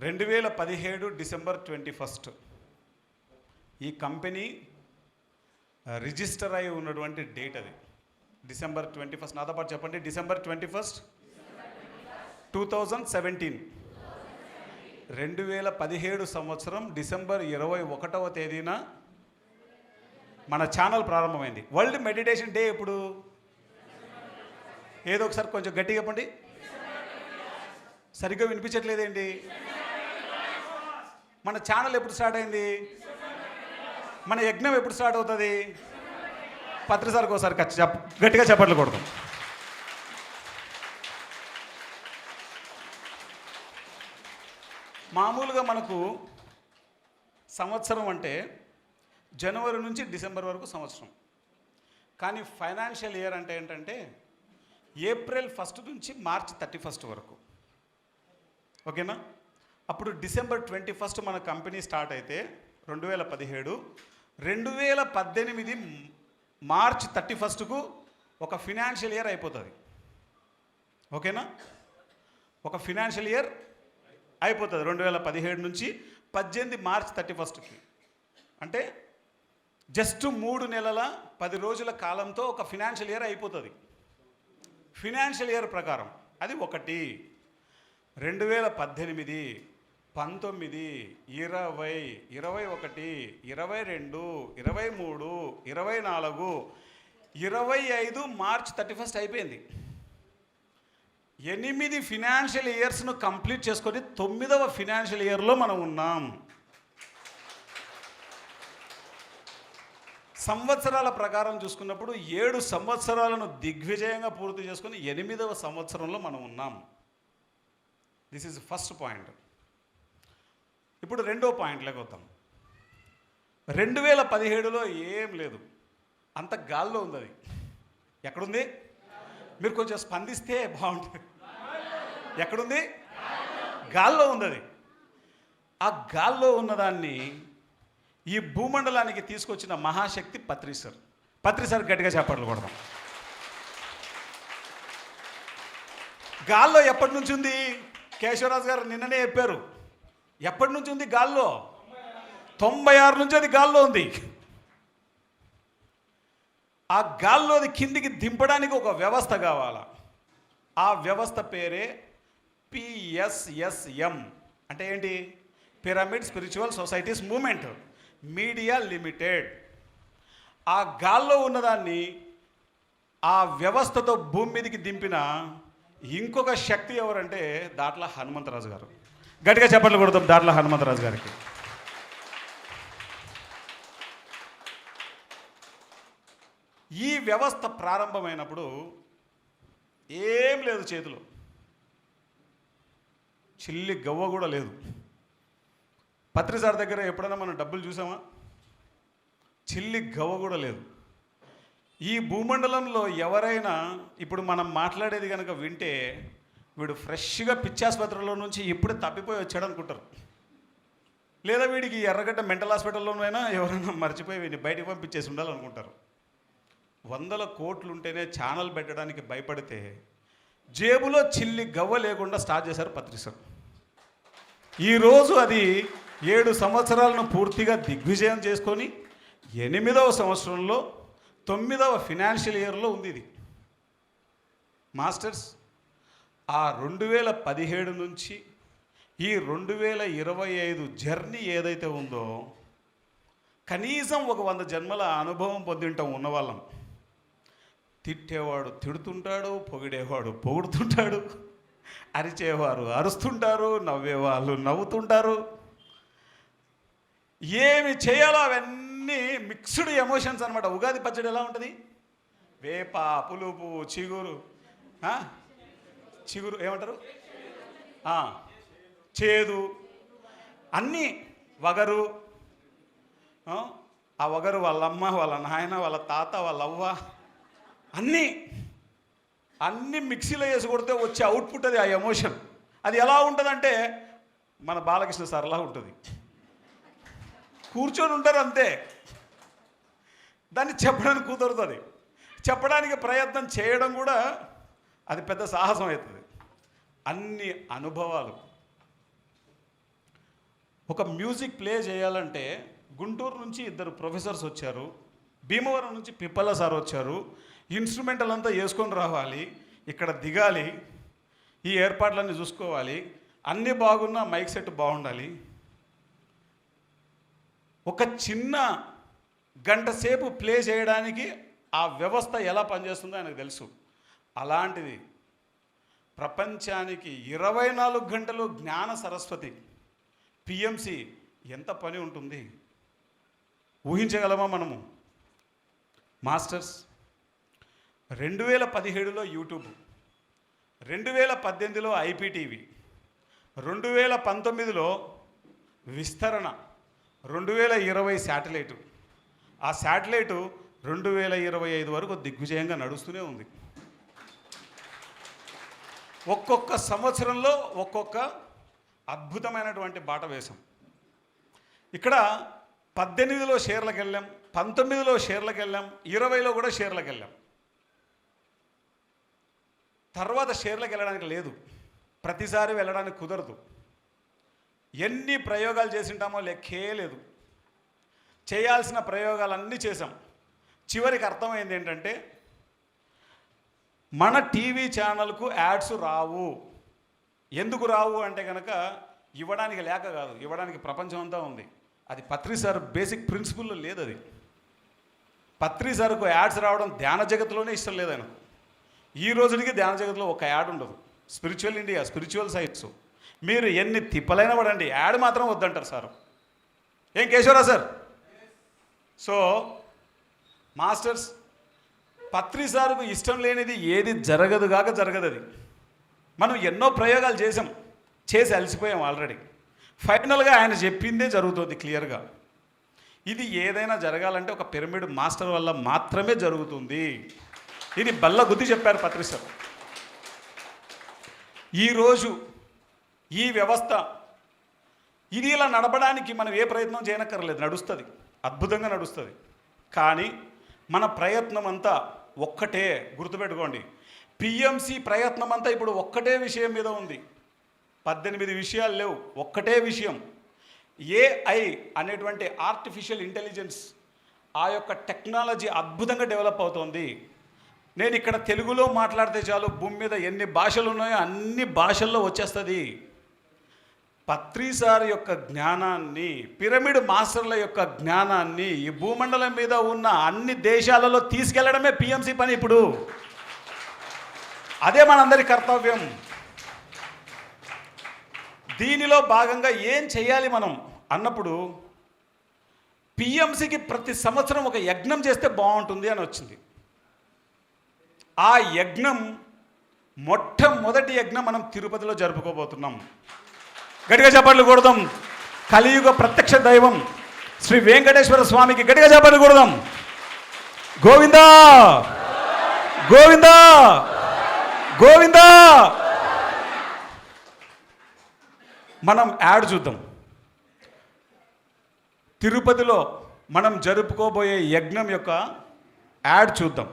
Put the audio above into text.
2017 December 21 ఈ company register అయి ఉన్నటువంటి డేట్ అది. డిసెంబర్ 21 నాతో పాటు చెప్పండి. డిసెంబర్ 21 2017 2017 సంవత్సరం డిసెంబర్ 21వ తేదీన మన ఛానల్ ప్రారంభమైంది. వరల్డ్ మెడిటేషన్ డే ఎప్పుడు? ఏదో ఒకసారి కొంచెం గట్టిగా చెప్పండి. సరిగ్గా వినిపించట్లేదేంటి? మన ఛానల్ ఎప్పుడు స్టార్ట్ అయింది? మన యజ్ఞం ఎప్పుడు స్టార్ట్ అవుతుంది? పత్రిసారికి ఒకసారి గట్టిగా చప్పట్లు కొడతాం. మామూలుగా మనకు సంవత్సరం అంటే జనవరి నుంచి డిసెంబర్ వరకు సంవత్సరం. కానీ ఫైనాన్షియల్ ఇయర్ అంటే ఏంటంటే ఏప్రిల్ 1 నుంచి మార్చ్ 31 వరకు. ఓకేనా? అప్పుడు డిసెంబర్ 21 మన కంపెనీ స్టార్ట్ అయితే 2017, 2018 మార్చ్ 31కు ఒక ఫినాన్షియల్ ఇయర్ అయిపోతుంది. ఓకేనా? ఒక ఫినాన్షియల్ ఇయర్ అయిపోతుంది 2017 నుంచి 18 మార్చ్ 31కి. అంటే జస్ట్ 3 నెలల 10 రోజుల కాలంతో ఒక ఫినాన్షియల్ ఇయర్ అయిపోతుంది. ఫినాన్షియల్ ఇయర్ ప్రకారం అది 1, 2018, 19, 20, 21, 22, 23, 24, 25 మార్చ్ 31 అయిపోయింది. 8 ఫినాన్షియల్ ఇయర్స్ను కంప్లీట్ చేసుకొని 9వ ఫినాన్షియల్ ఇయర్లో మనం ఉన్నాం. సంవత్సరాల ప్రకారం చూసుకున్నప్పుడు 7 సంవత్సరాలను దిగ్విజయంగా పూర్తి చేసుకొని 8వ సంవత్సరంలో మనం ఉన్నాం. This is first point. ఇప్పుడు రెండో పాయింట్లోకి వద్దాం. 2017లో ఏం లేదు, అంత గాల్లో ఉంది. అది ఎక్కడుంది? మీరు కొంచెం స్పందిస్తే బాగుంటుంది. ఎక్కడుంది? గాల్లో ఉంది. అది ఆ గాల్లో ఉన్నదాన్ని ఈ భూమండలానికి తీసుకొచ్చిన మహాశక్తి పత్రిసార్. పత్రిసార్ గట్టిగా చెప్పట్లు కొడదాం. గాల్లో ఎప్పటి నుంచి ఉంది? కేశవరాజు గారు నిన్ననే చెప్పారు. ఎప్పటి నుంచి ఉంది గాల్లో? 96 నుంచి అది గాల్లో ఉంది. ఆ గాల్లోది కిందికి దింపడానికి ఒక వ్యవస్థ కావాలా. ఆ వ్యవస్థ పేరే PSSM. అంటే ఏంటి? Pyramid spiritual societies moment media limited. ఆ గాల్లో ఉన్నదాన్ని ఆ వ్యవస్థతో భూమి మీదకి దింపిన ఇంకొక శక్తి ఎవరంటే దాట్ల హనుమంతరాజు గారు. గట్టిగా చెప్పట్లు కొడతాం దాట్ల హనుమంతరాజు గారికి. ఈ వ్యవస్థ ప్రారంభమైనప్పుడు ఏం లేదు చేతిలో, చిల్లి గవ్వ కూడా లేదు. పత్రిసార్ దగ్గర ఎప్పుడైనా మనం డబ్బులు చూసామా? చిల్లి గవ్వ కూడా లేదు. ఈ భూమండలంలో ఎవరైనా ఇప్పుడు మనం మాట్లాడేది కనుక వింటే వీడు ఫ్రెష్గా పిచ్చాసుపత్రిలో నుంచి ఇప్పుడే తప్పిపోయి వచ్చాడు అనుకుంటారు. లేదా వీడికి ఎర్రగడ్డ మెంటల్ హాస్పిటల్లోనైనా ఎవరైనా మర్చిపోయి వీడిని బయటకు పంపించేసి ఉండాలనుకుంటారు. 100 కోట్లు ఉంటేనే ఛానల్ పెట్టడానికి భయపడితే జేబులో చిల్లి గవ్వ లేకుండా స్టార్ట్ చేశారు పత్రిసార్. ఈరోజు అది 7 సంవత్సరాలను పూర్తిగా దిగ్విజయం చేసుకొని 8వ సంవత్సరంలో 9వ ఫినాన్షియల్ ఇయర్లో ఉంది ఇది. మాస్టర్స్, ఆ 2017 నుంచి ఈ 2025 జర్నీ ఏదైతే ఉందో కనీసం ఒక 100 జన్మల అనుభవం పొందింటాం ఉన్నవాళ్ళం. తిట్టేవాడు తిడుతుంటాడు, పొగిడేవాడు పొగుడుతుంటాడు, అరిచేవారు అరుస్తుంటారు, నవ్వేవాళ్ళు నవ్వుతుంటారు. ఏమి చేయాలో అవన్నీ మిక్స్డ్ ఎమోషన్స్ అనమాట. ఉగాది పచ్చడి ఎలా ఉంటుంది? వేప, పులుపు, చిగురు ఏమంటారు? చేదు, అన్నీ వగరు. ఆ వగరు వాళ్ళమ్మ, వాళ్ళ నాయన, వాళ్ళ తాత, వాళ్ళ అవ్వ, అన్నీ మిక్సీలో వేసి కొడితే వచ్చే అవుట్పుట్ అది. ఆ ఎమోషన్ అది ఎలా ఉంటుందంటే మన బాలకృష్ణ సార్లా ఉంటుంది. కూర్చొని ఉంటారు అంతే. దాన్ని చెప్పడానికి కుదరుతుంది. చెప్పడానికి ప్రయత్నం చేయడం కూడా అది పెద్ద సాహసం అవుతుంది. అన్ని అనుభవాలు ఒక మ్యూజిక్ ప్లే చేయాలంటే గుంటూరు నుంచి 2 ప్రొఫెసర్స్ వచ్చారు, భీమవరం నుంచి పిప్పల సార్ వచ్చారు, ఇన్స్ట్రుమెంటల్ అంతా వేసుకొని రావాలి, ఇక్కడ దిగాలి, ఈ ఏర్పాట్లన్నీ చూసుకోవాలి, అన్నీ బాగున్నా మైక్ సెట్ బాగుండాలి. ఒక చిన్న గంట సేపు ప్లే చేయడానికి ఆ వ్యవస్థ ఎలా పనిచేస్తుందో ఆయనకు తెలుసు. అలాంటిది ప్రపంచానికి 24 గంటలు జ్ఞాన సరస్వతి పిఎంసి ఎంత పని ఉంటుంది ఊహించగలమా మనము? మాస్టర్స్ 2017లో యూట్యూబ్, 2018లో ఐపీటీవీ, 2019లో విస్తరణ, 2020 శాటిలైటు. ఆ శాటిలైటు 2025 వరకు దిగ్విజయంగా నడుస్తూనే ఉంది. ఒక్కొక్క సంవత్సరంలో ఒక్కొక్క అద్భుతమైనటువంటి బాట వేశాం. ఇక్కడ 18లో షేర్లకు వెళ్ళాం, 19లో షేర్లకు వెళ్ళాం, 20లో కూడా షేర్లకు వెళ్ళాం. తర్వాత షేర్లకు వెళ్ళడానికి లేదు, ప్రతిసారి వెళ్ళడానికి కుదరదు. ఎన్ని ప్రయోగాలు చేసింటామో లెక్కే లేదు. చేయాల్సిన ప్రయోగాలన్నీ చేసాం. చివరికి అర్థమైంది ఏంటంటే మన టీవీ ఛానల్కు యాడ్స్ రావు. ఎందుకు రావు అంటే కనుక ఇవ్వడానికి లేక కాదు, ఇవ్వడానికి ప్రపంచం అంతా ఉంది. అది పత్రి సార్ బేసిక్ ప్రిన్సిపల్లో లేదు. అది పత్రి సార్కు యాడ్స్ రావడం ధ్యాన జగత్తులోనే ఇష్టం లేదు ఆయనకు. ఈ రోజుకి ధ్యాన జగత్తులో ఒక యాడ్ ఉండదు. స్పిరిచువల్ ఇండియా, స్పిరిచువల్ సైట్స్ మీరు ఎన్ని తిప్పలైనా పడండి, యాడ్ మాత్రం వద్దంటారు సార్. ఏం కేశవరా సార్? సో మాస్టర్స్, పత్రి సార్కు ఇష్టం లేనిది ఏది జరగదు కాక జరగదు. అది మనం ఎన్నో ప్రయోగాలు చేసి అలసిపోయాం ఆల్రెడీ. ఫైనల్గా ఆయన చెప్పిందే జరుగుతుంది క్లియర్గా. ఇది ఏదైనా జరగాలంటే ఒక పిరమిడ్ మాస్టర్ వల్ల మాత్రమే జరుగుతుంది. ఇది బల్ల గుద్ది చెప్పారు పత్రి సార్. ఈరోజు ఈ వ్యవస్థ ఇది ఇలా నడపడానికి మనం ఏ ప్రయత్నం చేయనక్కర్లేదు, నడుస్తుంది, అద్భుతంగా నడుస్తుంది. కానీ మన ప్రయత్నం అంతా ఒక్కటే, గుర్తుపెట్టుకోండి. పిఎంసి ప్రయత్నం అంతా ఇప్పుడు ఒక్కటే విషయం మీద ఉంది. 18 విషయాలు లేవు, ఒక్కటే విషయం. ఏఐ అనేటువంటి ఆర్టిఫిషియల్ ఇంటెలిజెన్స్, ఆ యొక్క టెక్నాలజీ అద్భుతంగా డెవలప్ అవుతోంది. నేను ఇక్కడ తెలుగులో మాట్లాడితే చాలు, భూమి మీద ఎన్ని భాషలు ఉన్నాయో అన్ని భాషల్లో వచ్చేస్తుంది. పత్రి సార్ యొక్క జ్ఞానాన్ని, పిరమిడ్ మాస్టర్ల యొక్క జ్ఞానాన్ని ఈ భూమండలం మీద ఉన్న అన్ని దేశాలలో తీసుకెళ్లడమే పిఎంసి పని. ఇప్పుడు అదే మనందరి కర్తవ్యం. దీనిలో భాగంగా ఏం చేయాలి మనం అన్నప్పుడు పిఎంసికి ప్రతి సంవత్సరం ఒక యజ్ఞం చేస్తే బాగుంటుంది అని వచ్చింది. ఆ యజ్ఞం, మొట్టమొదటి యజ్ఞం మనం తిరుపతిలో జరుపుకోబోతున్నాం. గట్టిగా చప్పట్లు కొడదాం. కలియుగ ప్రత్యక్ష దైవం శ్రీ వెంకటేశ్వర స్వామికి గట్టిగా చప్పట్లు కొడదాం. గోవిందా గోవిందా గోవిందా. మనం యాడ్ చూద్దాం. తిరుపతిలో మనం జరుపుకోబోయే యజ్ఞం యొక్క యాడ్ చూద్దాం.